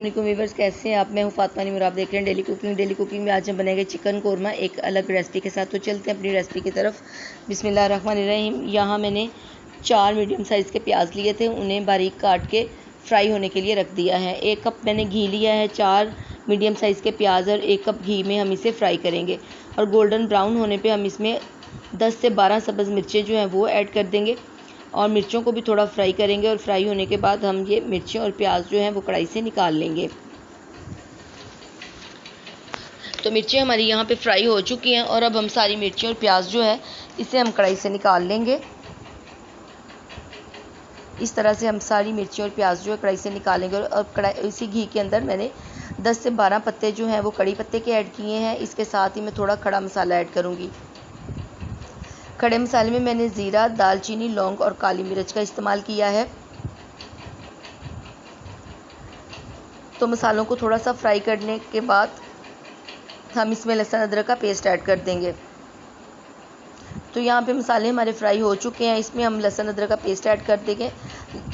वालेकुम वीवर्स, कैसे हैं आप। मैं हूं फातिमा नूर, आप देख रहे हैं डेली कुकिंग में। आज हम बनाएंगे चिकन कोरमा एक अलग रेसिपी के साथ। तो चलते हैं अपनी रेसिपी की तरफ। बिस्मिल्लाहिर्रहमानिर्रहीम। यहाँ मैंने 4 मीडियम साइज़ के प्याज लिए थे, उन्हें बारीक काट के फ्राई होने के लिए रख दिया है। 1 कप मैंने घी लिया है। 4 मीडियम साइज़ के प्याज और 1 कप घी में हम इसे फ्राई करेंगे। और गोल्डन ब्राउन होने पर हम इसमें 10 से 12 सब्ज़ मिर्चें जो हैं वो ऐड कर देंगे और मिर्चों को भी थोड़ा फ्राई करेंगे। और फ्राई होने के बाद हम ये मिर्चें और प्याज जो हैं वो कढ़ाई से निकाल लेंगे। तो मिर्चें हमारी यहाँ पे फ्राई हो चुकी हैं और अब हम सारी मिर्चें और प्याज जो है इसे हम कढ़ाई से निकाल लेंगे। इस तरह से हम सारी मिर्चें और प्याज जो है कढ़ाई से निकालेंगे। और अब कढ़ाई इसी घी के अंदर मैंने 10 से 12 पत्ते जो हैं वो कड़ी पत्ते के ऐड किए हैं। इसके साथ ही मैं थोड़ा खड़ा मसाला ऐड करूँगी। खड़े मसाले में मैंने ज़ीरा, दालचीनी, लौंग और काली मिर्च का इस्तेमाल किया है। तो मसालों को थोड़ा सा फ्राई करने के बाद हम इसमें लहसुन अदरक का पेस्ट ऐड कर देंगे। तो यहाँ पे मसाले हमारे फ्राई हो चुके हैं। इसमें हम लहसुन अदरक का पेस्ट ऐड कर देंगे।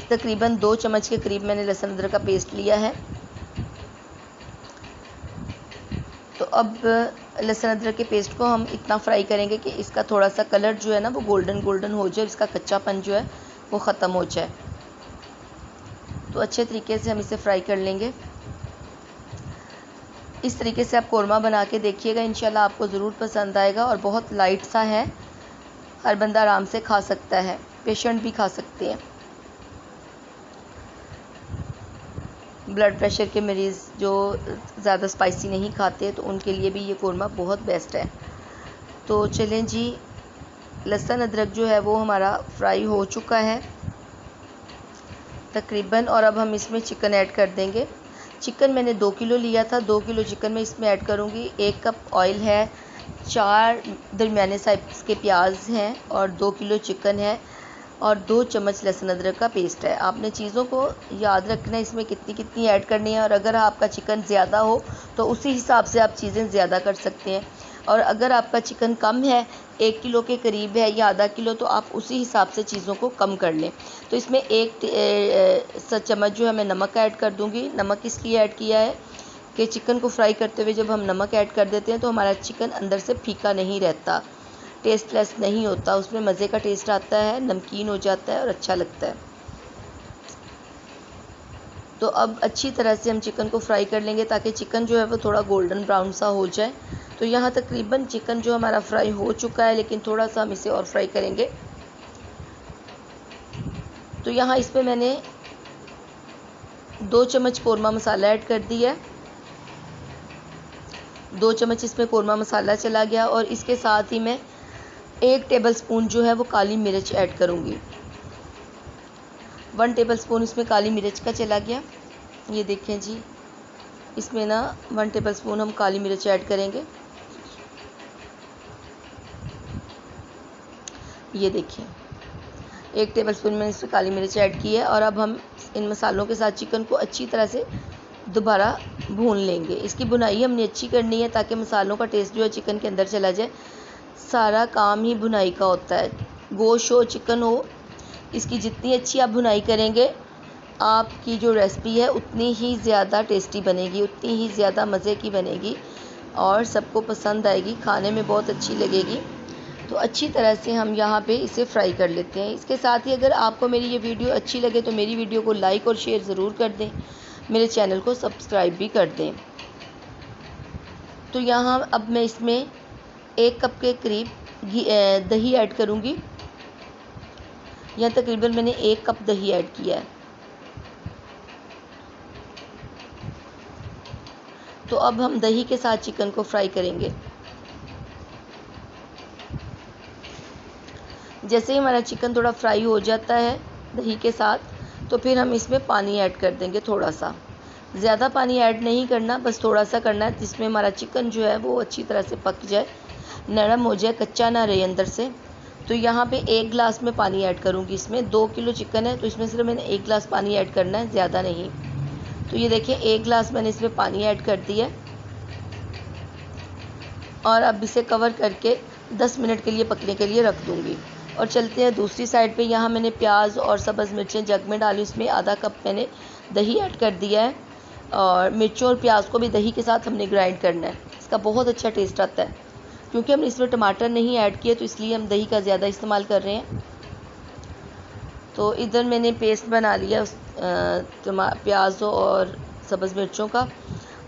तकरीबन 2 चम्मच के करीब मैंने लहसुन अदरक का पेस्ट लिया है। तो अब लहसुन अदरक के पेस्ट को हम इतना फ्राई करेंगे कि इसका थोड़ा सा कलर जो है ना वो गोल्डन हो जाए, इसका कच्चापन जो है वो ख़त्म हो जाए। तो अच्छे तरीके से हम इसे फ्राई कर लेंगे। इस तरीके से आप कोरमा बना के देखिएगा, इंशाल्लाह आपको ज़रूर पसंद आएगा। और बहुत लाइट सा है, हर बंदा आराम से खा सकता है, पेशेंट भी खा सकते हैं। ब्लड प्रेशर के मरीज़ जो ज़्यादा स्पाइसी नहीं खाते तो उनके लिए भी ये कोरमा बहुत बेस्ट है। तो चलें जी, लहसुन अदरक जो है वो हमारा फ्राई हो चुका है तकरीबन। और अब हम इसमें चिकन ऐड कर देंगे। चिकन मैंने 2 किलो लिया था। 2 किलो चिकन में इसमें ऐड करूँगी। 1 कप ऑयल है, 4 दरमियाने साइज़ के प्याज हैं और 2 किलो चिकन है और 2 चम्मच लहसुन अदरक का पेस्ट है। आपने चीज़ों को याद रखना है इसमें कितनी ऐड करनी है। और अगर आपका चिकन ज़्यादा हो तो उसी हिसाब से आप चीज़ें ज़्यादा कर सकते हैं। और अगर आपका चिकन कम है, 1 किलो के करीब है या आधा किलो, तो आप उसी हिसाब से चीज़ों को कम कर लें। तो इसमें 1 चम्मच जो है मैं नमक ऐड कर दूँगी। नमक इसलिए ऐड किया है कि चिकन को फ्राई करते हुए जब हम नमक ऐड कर देते हैं तो हमारा चिकन अंदर से फीका नहीं रहता, टेस्टलेस नहीं होता, उसमें मज़े का टेस्ट आता है, नमकीन हो जाता है और अच्छा लगता है। तो अब अच्छी तरह से हम चिकन को फ्राई कर लेंगे ताकि चिकन जो है वो थोड़ा गोल्डन ब्राउन सा हो जाए। तो यहाँ तकरीबन चिकन जो हमारा फ्राई हो चुका है, लेकिन थोड़ा सा हम इसे और फ्राई करेंगे। तो यहाँ इस पर मैंने 2 चम्मच कोरमा मसाला ऐड कर दिया है। 2 चम्मच इसमें कोरमा मसाला चला गया। और इसके साथ ही मैं 1 टेबलस्पून जो है वो काली मिर्च ऐड करूँगी। 1 टेबलस्पून इसमें काली मिर्च का चला गया। ये देखें जी, इसमें ना 1 टेबलस्पून हम काली मिर्च ऐड करेंगे। ये देखिए, 1 टेबलस्पून मैंने इसमें काली मिर्च ऐड की है। और अब हम इन मसालों के साथ चिकन को अच्छी तरह से दोबारा भून लेंगे। इसकी भुनाई हमने अच्छी करनी है ताकि मसालों का टेस्ट जो है चिकन के अंदर चला जाए। सारा काम ही भुनाई का होता है, गोश्त हो चिकन हो, इसकी जितनी अच्छी आप भुनाई करेंगे आपकी जो रेसिपी है उतनी ही ज़्यादा टेस्टी बनेगी, उतनी ही ज़्यादा मज़े की बनेगी और सबको पसंद आएगी, खाने में बहुत अच्छी लगेगी। तो अच्छी तरह से हम यहाँ पे इसे फ्राई कर लेते हैं। इसके साथ ही अगर आपको मेरी ये वीडियो अच्छी लगे तो मेरी वीडियो को लाइक और शेयर ज़रूर कर दें, मेरे चैनल को सब्सक्राइब भी कर दें। तो यहाँ अब मैं इसमें 1 कप के करीब दही ऐड करूँगी। यहाँ तकरीबन मैंने 1 कप दही ऐड किया है। तो अब हम दही के साथ चिकन को फ्राई करेंगे। जैसे ही हमारा चिकन थोड़ा फ्राई हो जाता है दही के साथ, तो फिर हम इसमें पानी ऐड कर देंगे। थोड़ा सा, ज़्यादा पानी ऐड नहीं करना, बस थोड़ा सा करना है जिसमें हमारा चिकन जो है वो अच्छी तरह से पक जाए, नरम हो जाए, कच्चा ना रहे अंदर से। तो यहाँ पे 1 गिलास में पानी ऐड करूँगी। इसमें 2 किलो चिकन है तो इसमें सिर्फ मैंने 1 गिलास पानी ऐड करना है, ज़्यादा नहीं। तो ये देखिए 1 गिलास मैंने इसमें पानी ऐड कर दिया और अब इसे कवर करके 10 मिनट के लिए पकने के लिए रख दूँगी। और चलते हैं दूसरी साइड पे। यहाँ मैंने प्याज और सब्ज़ मिर्चें जग में डाली, उसमें आधा कप मैंने दही ऐड कर दिया है। और मिर्चों और प्याज को भी दही के साथ हमने ग्राइंड करना है। इसका बहुत अच्छा टेस्ट आता है। क्योंकि हमने इसमें टमाटर नहीं ऐड किए तो इसलिए हम दही का ज़्यादा इस्तेमाल कर रहे हैं। तो इधर मैंने पेस्ट बना लिया प्याज और सब्ज़ मिर्चों का,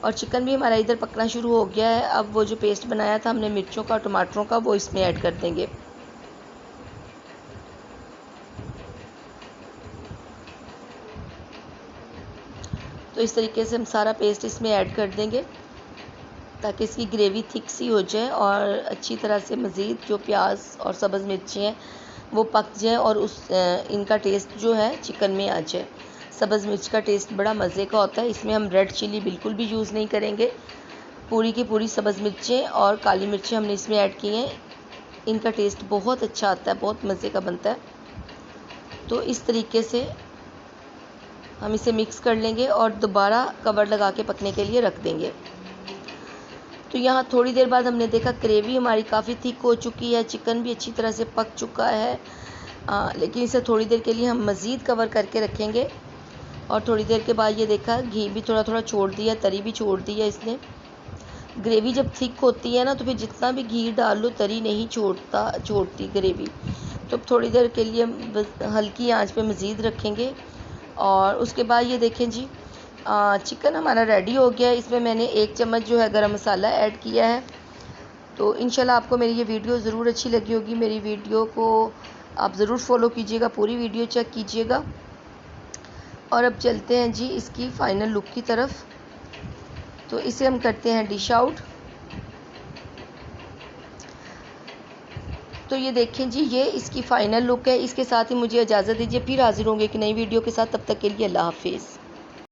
और चिकन भी हमारा इधर पकना शुरू हो गया है। अब वो जो पेस्ट बनाया था हमने मिर्चों का और टमाटरों का, वो इसमें ऐड कर देंगे। तो इस तरीके से हम सारा पेस्ट इसमें ऐड कर देंगे ताकि इसकी ग्रेवी थिक सी हो जाए और अच्छी तरह से मज़ीद जो प्याज और सब्ज़ मिर्ची हैं वो पक जाए और इनका टेस्ट जो है चिकन में आ जाए। सब्ज़ मिर्च का टेस्ट बड़ा मज़े का होता है। इसमें हम रेड चिली बिल्कुल भी यूज़ नहीं करेंगे। पूरी की पूरी सब्ज़ मिर्चें और काली मिर्चें हमने इसमें ऐड की हैं। इनका टेस्ट बहुत अच्छा आता है, बहुत मज़े का बनता है। तो इस तरीके से हम इसे मिक्स कर लेंगे और दोबारा कवर लगा के पकने के लिए रख देंगे। तो यहाँ थोड़ी देर बाद हमने देखा ग्रेवी हमारी काफ़ी थिक हो चुकी है, चिकन भी अच्छी तरह से पक चुका है। लेकिन इसे थोड़ी देर के लिए हम मज़ीद कवर करके रखेंगे। और थोड़ी देर के बाद ये देखा घी भी थोड़ा थोड़ा छोड़ दिया, तरी भी छोड़ दी है इसने। ग्रेवी जब थिक होती है ना तो फिर जितना भी घी डाल लो तरी नहीं छोड़ती ग्रेवी। तो थोड़ी देर के लिए हल्की आंच पे मज़ीद रखेंगे। और उसके बाद ये देखें जी, चिकन हमारा रेडी हो गया है। इसमें मैंने 1 चम्मच जो है गरम मसाला ऐड किया है। तो इंशाल्लाह आपको मेरी ये वीडियो ज़रूर अच्छी लगी होगी। मेरी वीडियो को आप ज़रूर फॉलो कीजिएगा, पूरी वीडियो चेक कीजिएगा। और अब चलते हैं जी इसकी फ़ाइनल लुक की तरफ। तो इसे हम करते हैं डिश आउट। तो ये देखें जी, ये इसकी फ़ाइनल लुक है। इसके साथ ही मुझे इजाज़त दीजिए, फिर हाज़िर होंगे एक नई वीडियो के साथ। तब तक के लिए अल्लाह हाफ़िज़।